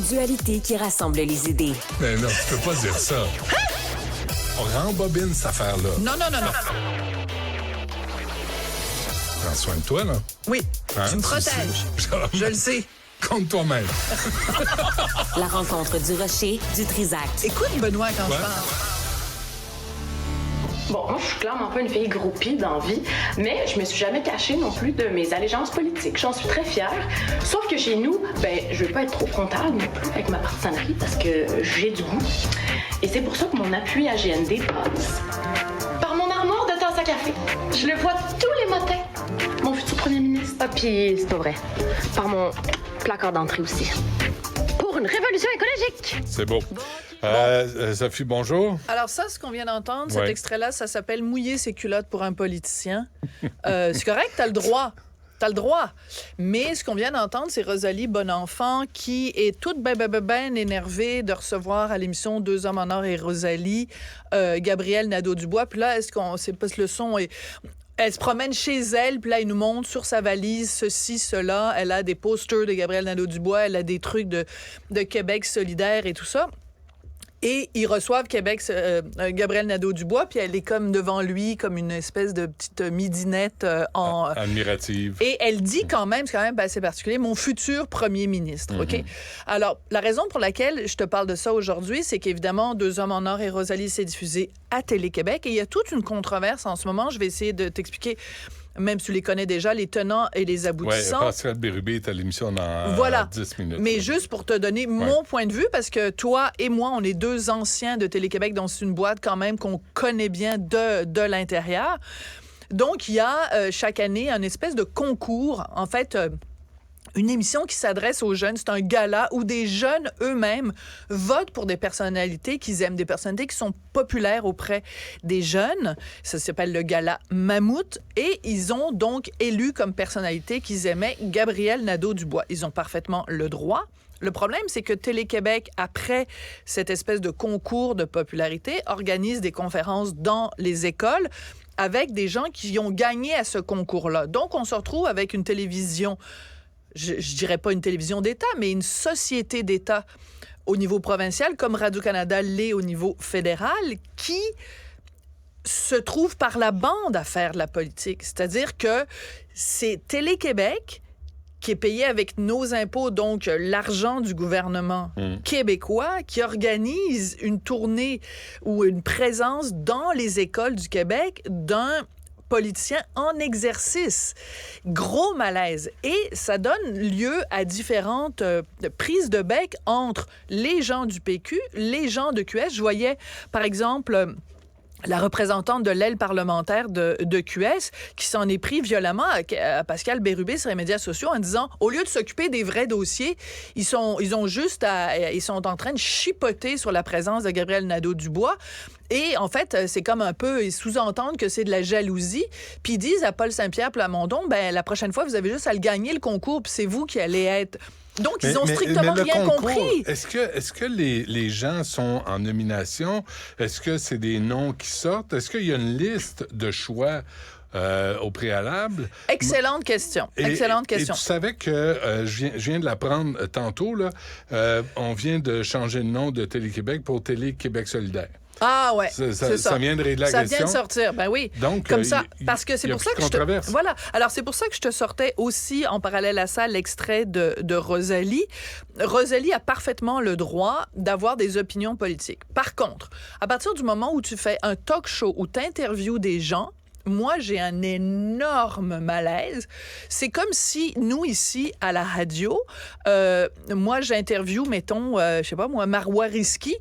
dualité qui rassemble les idées. Mais non, tu peux pas dire ça. On rembobine cette affaire-là. Non. Prends soin de toi, là. Oui, Hein? tu me protèges. Je le sais. Compte toi-même. La rencontre du rocher, du Trisac. Écoute, Benoît, quand je parle. Bon, moi, je suis clairement pas une fille groupie dans la vie, mais je me suis jamais cachée non plus de mes allégeances politiques. J'en suis très fière. Sauf que chez nous, je veux pas être trop frontale non plus avec ma partisanerie parce que j'ai du goût. Et c'est pour ça que mon appui à GND passe par mon armoire de tasse à café. Je le vois tous les matins. Mon futur premier ministre. Ah, puis c'est pas vrai. Par mon placard d'entrée aussi. Pour une révolution écologique. C'est beau. Sophie, bonjour. Alors ça, ce qu'on vient d'entendre, cet extrait-là, ça s'appelle « Mouiller ses culottes pour un politicien ». C'est correct, t'as le droit. T'as le droit. Mais ce qu'on vient d'entendre, c'est Rosalie Bonenfant qui est toute ben énervée de recevoir à l'émission Deux hommes en or et Rosalie, Gabriel Nadeau-Dubois. Puis là, est-ce qu'on sait pas le son est... Elle se promène chez elle, puis là, elle nous montre sur sa valise ceci, cela. Elle a des posters de Gabriel Nadeau-Dubois, elle a des trucs de Québec solidaire et tout ça. Et ils reçoivent Gabriel Nadeau-Dubois, puis elle est comme devant lui, comme une espèce de petite midinette admirative. Et elle dit quand même, c'est quand même assez particulier, mon futur premier ministre, OK? Alors, la raison pour laquelle je te parle de ça aujourd'hui, c'est qu'évidemment, Deux hommes en or et Rosalie s'est diffusé à Télé-Québec, et il y a toute une controverse en ce moment. Je vais essayer de t'expliquer, même si tu les connais déjà, les tenants et les aboutissants. Oui, Pascal Bérubé est à l'émission dans 10 minutes. Mais juste pour te donner mon point de vue, parce que toi et moi, on est deux anciens de Télé-Québec, donc c'est une boîte quand même qu'on connaît bien de l'intérieur. Donc, il y a chaque année un espèce de concours, en fait... une émission qui s'adresse aux jeunes. C'est un gala où des jeunes eux-mêmes votent pour des personnalités qu'ils aiment, des personnalités qui sont populaires auprès des jeunes. Ça s'appelle le gala Mammouth. Et ils ont donc élu comme personnalité qu'ils aimaient Gabriel Nadeau-Dubois. Ils ont parfaitement le droit. Le problème, c'est que Télé-Québec, après cette espèce de concours de popularité, organise des conférences dans les écoles avec des gens qui ont gagné à ce concours-là. Donc, on se retrouve avec une télévision... Je dirais pas une télévision d'État, mais une société d'État au niveau provincial, comme Radio-Canada l'est au niveau fédéral, qui se trouve par la bande à faire de la politique. C'est-à-dire que c'est Télé-Québec qui est payé avec nos impôts, donc l'argent du gouvernement québécois, qui organise une tournée ou une présence dans les écoles du Québec d'un politicien en exercice. Gros malaise. Et ça donne lieu à différentes prises de bec entre les gens du PQ, les gens de QS. Je voyais, par exemple... la représentante de l'aile parlementaire de QS qui s'en est pris violemment à Pascal Bérubé sur les médias sociaux en disant, au lieu de s'occuper des vrais dossiers, ils sont en train de chipoter sur la présence de Gabriel Nadeau-Dubois. Et en fait, c'est comme un peu, ils sous-entendent que c'est de la jalousie. Puis ils disent à Paul Saint-Pierre Plamondon, la prochaine fois, vous avez juste à le gagner le concours, puis c'est vous qui allez être... Donc, ils ont strictement rien compris. Est-ce que les gens sont en nomination? Est-ce que c'est des noms qui sortent? Est-ce qu'il y a une liste de choix au préalable? Excellente question. Et tu savais que, je viens de l'apprendre tantôt, là, on vient de changer de nom de Télé-Québec pour Télé-Québec solidaire. Ah ouais, c'est ça. Ça vient de régler la question. Ça vient de sortir, ben oui. Donc, comme ça, parce que c'est pour ça que voilà. Alors c'est pour ça que je te sortais aussi en parallèle à ça l'extrait de Rosalie. Rosalie a parfaitement le droit d'avoir des opinions politiques. Par contre, à partir du moment où tu fais un talk show où tu interviews des gens, moi, j'ai un énorme malaise. C'est comme si, nous, ici, à la radio, moi, j'interview, mettons, je sais pas moi, Marois Risky.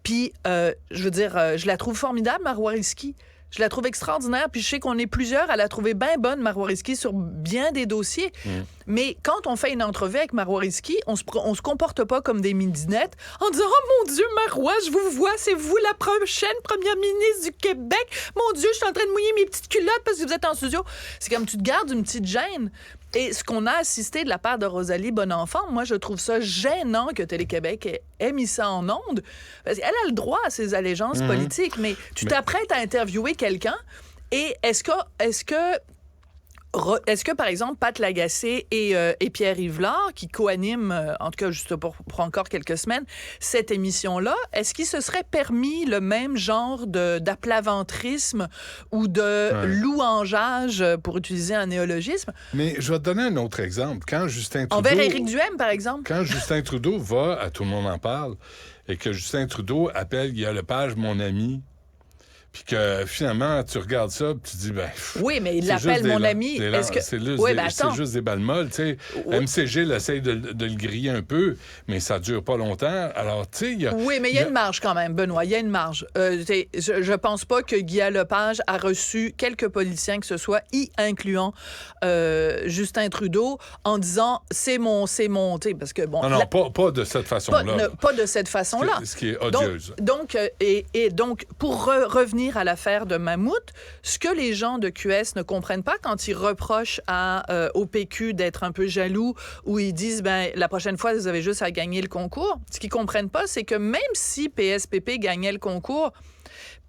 Puis, je veux dire, je la trouve formidable, Marois Risky. Je la trouve extraordinaire, puis je sais qu'on est plusieurs à la trouver bien bonne, Marois Risky, sur bien des dossiers. Mais quand on fait une entrevue avec Marois Risky, on se comporte pas comme des midinettes en disant « Oh mon Dieu, Marois, je vous vois, c'est vous la prochaine première ministre du Québec. Mon Dieu, je suis en train de mouiller mes petites culottes parce que vous êtes en studio. » C'est comme tu te gardes une petite gêne. Et ce qu'on a assisté de la part de Rosalie Bonenfant, moi, je trouve ça gênant que Télé-Québec ait mis ça en ondes. Parce qu'elle a le droit à ses allégeances politiques, mais tu t'apprêtes à interviewer quelqu'un et est-ce que Est-ce que, par exemple, Pat Lagacé et Pierre Yvelard, qui co-animent, en tout cas juste pour encore quelques semaines, cette émission-là, est-ce qu'ils se seraient permis le même genre d'aplaventrisme ou de louangeage, pour utiliser un néologisme? Mais je vais te donner un autre exemple. Quand Justin Trudeau... Envers Éric Duhaime, par exemple? Quand Justin Trudeau va à Tout le monde en parle et que Justin Trudeau appelle Guy Lepage mon ami, puis que finalement, tu regardes ça, puis tu dis, oui, mais il l'appelle mon ami. C'est juste des balles molles, tu sais. Oui. MCG essaye de le griller un peu, mais ça dure pas longtemps. Alors, tu sais, oui, mais il y a une marge quand même, Benoît. Il y a une marge. Je pense pas que Guy Lepage a reçu quelques politiciens que ce soit, y incluant Justin Trudeau, en disant, c'est mon, tu sais, parce que bon... Non, pas de cette façon-là. Pas de cette façon-là. Ce qui est odieuse. Donc, pour revenir à l'affaire de Mammouth, ce que les gens de QS ne comprennent pas quand ils reprochent au PQ d'être un peu jaloux, ou ils disent, la prochaine fois, vous avez juste à gagner le concours, ce qu'ils comprennent pas, c'est que même si PSPP gagnait le concours,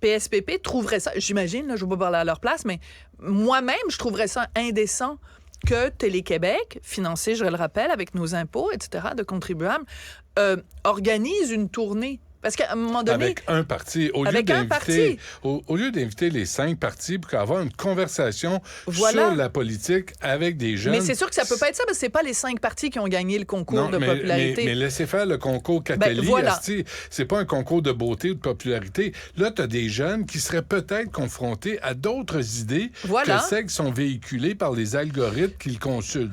PSPP trouverait ça, j'imagine, je ne vais pas parler à leur place, mais moi-même, je trouverais ça indécent que Télé-Québec, financé, je le rappelle, avec nos impôts, etc., de contribuables, organise une tournée. Parce qu'à un moment donné... Avec un parti. Au lieu d'inviter les 5 partis pour avoir une conversation sur la politique avec des jeunes... Mais c'est sûr que ça peut pas être ça, parce que c'est pas les 5 partis qui ont gagné le concours de popularité. Mais laissez faire le concours Catelli. C'est pas un concours de beauté ou de popularité. Là, tu as des jeunes qui seraient peut-être confrontés à d'autres idées que celles qui sont véhiculées par les algorithmes qu'ils consultent.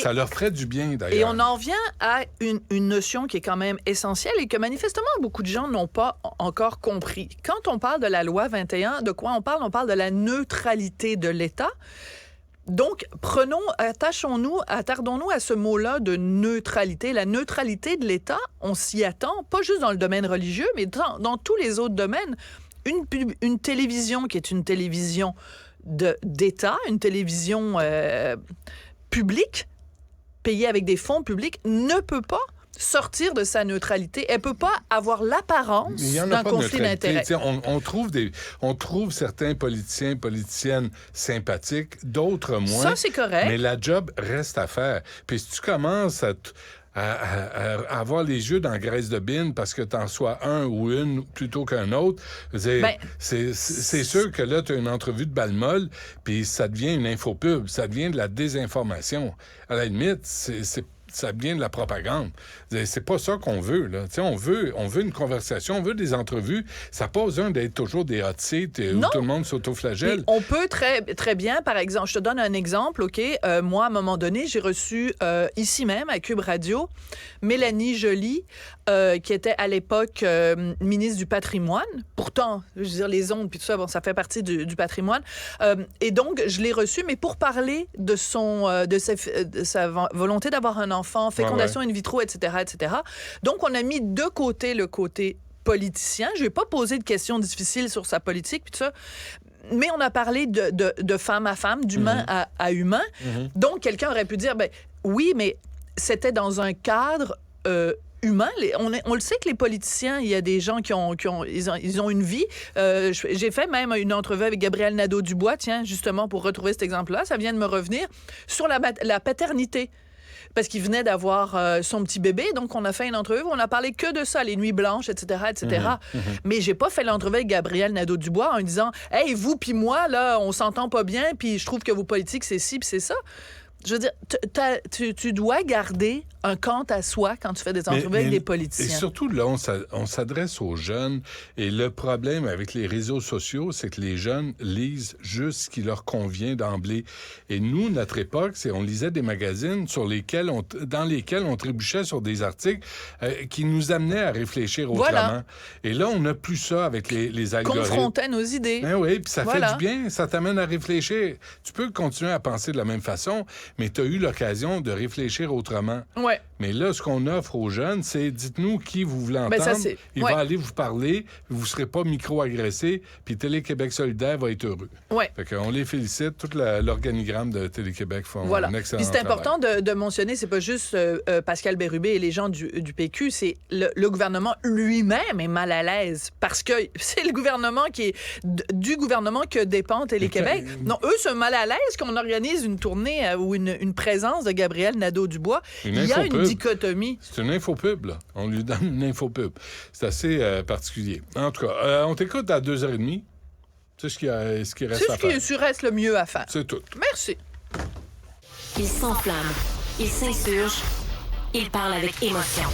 Ça leur ferait du bien, d'ailleurs. Et on en vient à une notion qui est quand même essentielle et que manifestement, beaucoup de gens n'ont pas encore compris. Quand on parle de la loi 21, de quoi on parle? On parle de la neutralité de l'État. Donc, attardons-nous à ce mot-là de neutralité. La neutralité de l'État, on s'y attend, pas juste dans le domaine religieux, mais dans tous les autres domaines. Une télévision qui est une télévision d'État, une télévision publique, payée avec des fonds publics, ne peut pas sortir de sa neutralité. Elle peut pas avoir l'apparence d'un conflit d'intérêts. On trouve certains politiciennes sympathiques, d'autres moins. Ça, c'est correct. Mais la job reste à faire. Puis si tu commences à avoir les yeux dans la graisse de bine parce que t'en sois un ou une plutôt qu'un autre, c'est sûr que là, tu as une entrevue de balle molle, puis ça devient une infopub, ça devient de la désinformation. À la limite, ça devient de la propagande. C'est pas ça qu'on veut, là. On veut une conversation, on veut des entrevues. Ça n'a pas besoin d'être toujours des hot seats où tout le monde s'autoflagelle. Mais on peut très, très bien, par exemple, je te donne un exemple, OK? Moi, à un moment donné, j'ai reçu ici même, à Cube Radio, Mélanie Joly, qui était à l'époque ministre du Patrimoine. Pourtant, je veux dire, les ondes, puis tout ça, ça fait partie du patrimoine. Et donc, je l'ai reçue, mais pour parler de sa volonté d'avoir un enfant, fécondation in vitro, etc., etc. Donc, on a mis de côté le côté politicien. Je n'ai pas posé de questions difficiles sur sa politique, puis tout ça. Mais on a parlé de femme à femme, d'humain à humain. Donc, quelqu'un aurait pu dire, oui, mais c'était dans un cadre humain. On le sait que les politiciens, il y a des gens qui ont une vie. J'ai fait même une entrevue avec Gabriel Nadeau-Dubois, tiens, justement, pour retrouver cet exemple-là. Ça vient de me revenir sur la paternité. Parce qu'il venait d'avoir son petit bébé, donc on a fait une entrevue où on a parlé que de ça, les nuits blanches, etc., etc. Mais j'ai pas fait l'entrevue avec Gabriel Nadeau-Dubois en disant « Hey, vous puis moi, là, on s'entend pas bien, puis je trouve que vos politiques, c'est ci, puis c'est ça. » Je veux dire, tu dois garder un quant à soi quand tu fais des entrevues avec des politiciens. Et surtout, là, on s'adresse aux jeunes. Et le problème avec les réseaux sociaux, c'est que les jeunes lisent juste ce qui leur convient d'emblée. Et nous, notre époque, on lisait des magazines dans lesquels on trébuchait sur des articles qui nous amenaient à réfléchir autrement. Voilà. Et là, on n'a plus ça avec les algorithmes. Confrontait nos idées. Oui, puis ça fait du bien. Ça t'amène à réfléchir. Tu peux continuer à penser de la même façon, mais tu as eu l'occasion de réfléchir autrement. Ouais. Mais là, ce qu'on offre aux jeunes, c'est dites-nous qui vous voulez entendre. Il va aller vous parler, vous ne serez pas micro-agressé, puis Télé-Québec solidaire va être heureux. Ouais. Fait qu'on les félicite. Tout l'organigramme de Télé-Québec font un excellent travail. C'est important de mentionner, c'est pas juste Pascal Bérubé et les gens du PQ, c'est le gouvernement lui-même est mal à l'aise parce que c'est le gouvernement qui est du gouvernement que dépend Télé-Québec. Non, eux sont mal à l'aise qu'on organise une tournée ou une présence de Gabriel Nadeau-Dubois. Il y a une dichotomie. C'est une infopub, là. On lui donne une infopub. C'est assez particulier. En tout cas, on t'écoute à 2h30. C'est ce qui reste à faire. C'est ce qui reste le mieux à faire. C'est tout. Merci. Il s'enflamme, il s'insurge, il parle avec émotion.